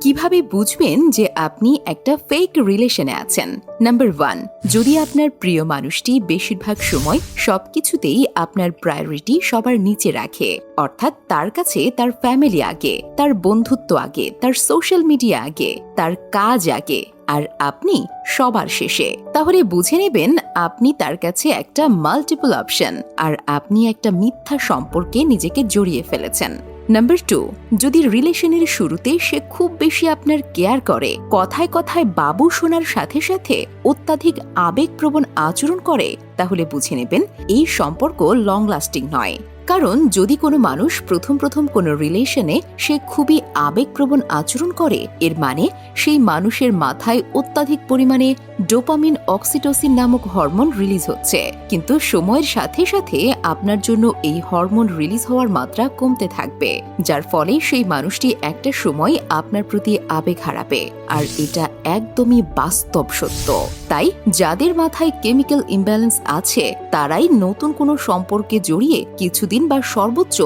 কিভাবে বুঝবেন যে আপনি একটা ফেক রিলেশনে আছেন? নাম্বার 1, যদি আপনার প্রিয় মানুষটি বেশিরভাগ সময় সবকিছুতেই আপনার প্রায়োরিটি সবার নিচে রাখে, অর্থাৎ তার কাছে তার ফ্যামিলি আগে, তার বন্ধুত্ব আগে, তার সোশ্যাল মিডিয়া আগে, তার কাজ আগে, আর আপনি সবার শেষে, তাহলে বুঝে নেবেন আপনি তার কাছে একটা মাল্টিপল অপশন আর আপনি একটা মিথ্যা সম্পর্কে নিজেকে জড়িয়ে ফেলেছেন। নাম্বার 2, যদি রিলেশনের শুরুতে সে খুব বেশি আপনার কেয়ার করে, কথায় কথায় বাবু শোনার সাথে সাথে অত্যাধিক আবেগপ্রবণ আচরণ করে, তাহলে বুঝে নেবেন এই সম্পর্ক লং লাস্টিং নয়। কারণ যদি কোনো মানুষ প্রথম কোনো রিলেশনে সে খুবই আবেগপ্রবণ আচরণ করে, এর মানে সেই মানুষের মাথায় অত্যাধিক পরিমাণে ডোপামিন, অক্সিটোসিন নামক হরমোন রিলিজ হচ্ছে, কিন্তু সময়ের সাথে সাথে আপনার জন্য এই হরমোন রিলিজ হওয়ার মাত্রা কমতে থাকবে, যার ফলে সেই মানুষটি একটা সময় আপনার প্রতি আবেগ হারাবে। আর এটা একদমই বাস্তব সত্য। তাই যাদের মাথায় কেমিক্যাল ইমব্যালেন্স আছে তারাই নতুন কোনো সম্পর্কে জড়িয়ে কিছুদিন বা সর্বোচ্চ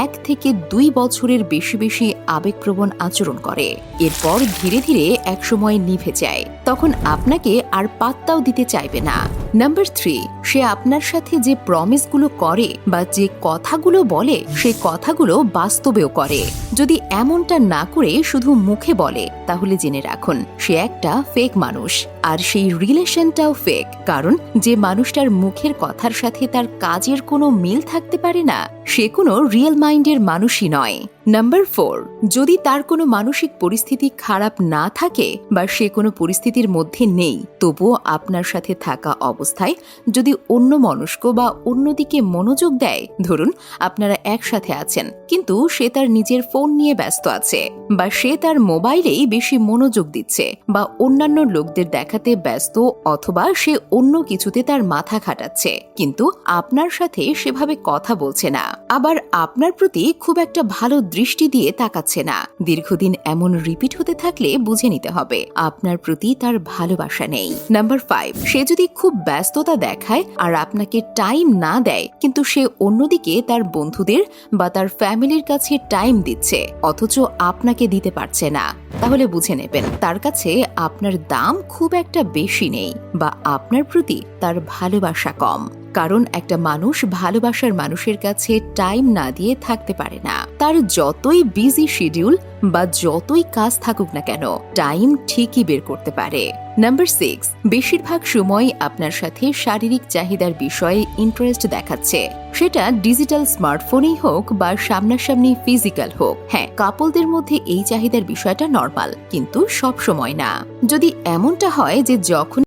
1 থেকে 2 বছরের বেশি আবেগপ্রবণ আচরণ করে, এরপর ধীরে ধীরে একসময় নিভে যায়, তখন আপনাকে আর পাত্তাও দিতে চাইবে না। নাম্বার 3, সে আপনার সাথে যে প্রমিসগুলো করে বা যে কথাগুলো বলে সেই কথাগুলো বাস্তবেও করে। যদি এমনটা না করে শুধু মুখে বলে, তাহলে জেনে রাখুন সে একটা ফেক মানুষ, আর সেই রিলেশনটাও ফেক, কারণ যে মানুষটার মুখের কথার সাথে তার কাজের কোনো মিল থাকতে পারে না, সে কোনো রিয়েল মাইন্ডের মানুষই নয়। নাম্বার 4, যদি তার কোনো মানসিক পরিস্থিতি খারাপ না থাকে বা সে কোনো পরিস্থিতির মধ্যে নেই, তবুও আপনার সাথে থাকা অবস্থায় যদি অন্য মনস্ক বা অন্যদিকে মনোযোগ দেয়, ধরুন আপনারা একসাথে আছেন কিন্তু সে তার নিজের ফোন নিয়ে ব্যস্ত আছে, বা সে তার মোবাইলেই বেশি মনোযোগ দিচ্ছে, বা অন্যান্য লোকদের দেখাতে ব্যস্ত, অথবা সে অন্য কিছুতে তার মাথা খাটাচ্ছে, কিন্তু আপনার সাথে সেভাবে কথা বলছে না, আবার আপনার প্রতি খুব একটা ভালো দৃষ্টি দিয়ে তাকাচ্ছে না, দীর্ঘদিন এমন রিপিট হতে থাকলে বুঝে নিতে হবে আপনার প্রতি তার ভালোবাসা নেই। নাম্বার 5, সে যদি খুব ব্যস্ততা দেখায় আর আপনাকে টাইম না দেয়, কিন্তু সে অন্যদিকে তার বন্ধুদের বা তার ফ্যামিলির কাছে টাইম দিচ্ছে অথচ আপনাকে দিতে পারছে না, তাহলে বুঝে নেবেন তার কাছে আপনার দাম খুব একটা বেশি নেই বা আপনার প্রতি তার ভালোবাসা কম। কারণ একটা মানুষ ভালোবাসার মানুষের কাছে টাইম না দিয়ে থাকতে পারে না, তার যতই বিজি শিডিউল বা যতই কাজ থাকুক না কেন, টাইম ঠিকই বের করতে পারে। নাম্বার 6, বেশিরভাগ সময় আপনার সাথে শারীরিক চাহিদার বিষয়ে ইন্টারেস্ট দেখাচ্ছে, সেটা ডিজিটাল স্মার্টফোনেই হোক বা সামনাসামনি ফিজিক্যাল হোক। হ্যাঁ, কাপলদের মধ্যে এই চাহিদার বিষয়টা নরমাল, কিন্তু সব সময় না। যদি এমনটা হয় যে যখন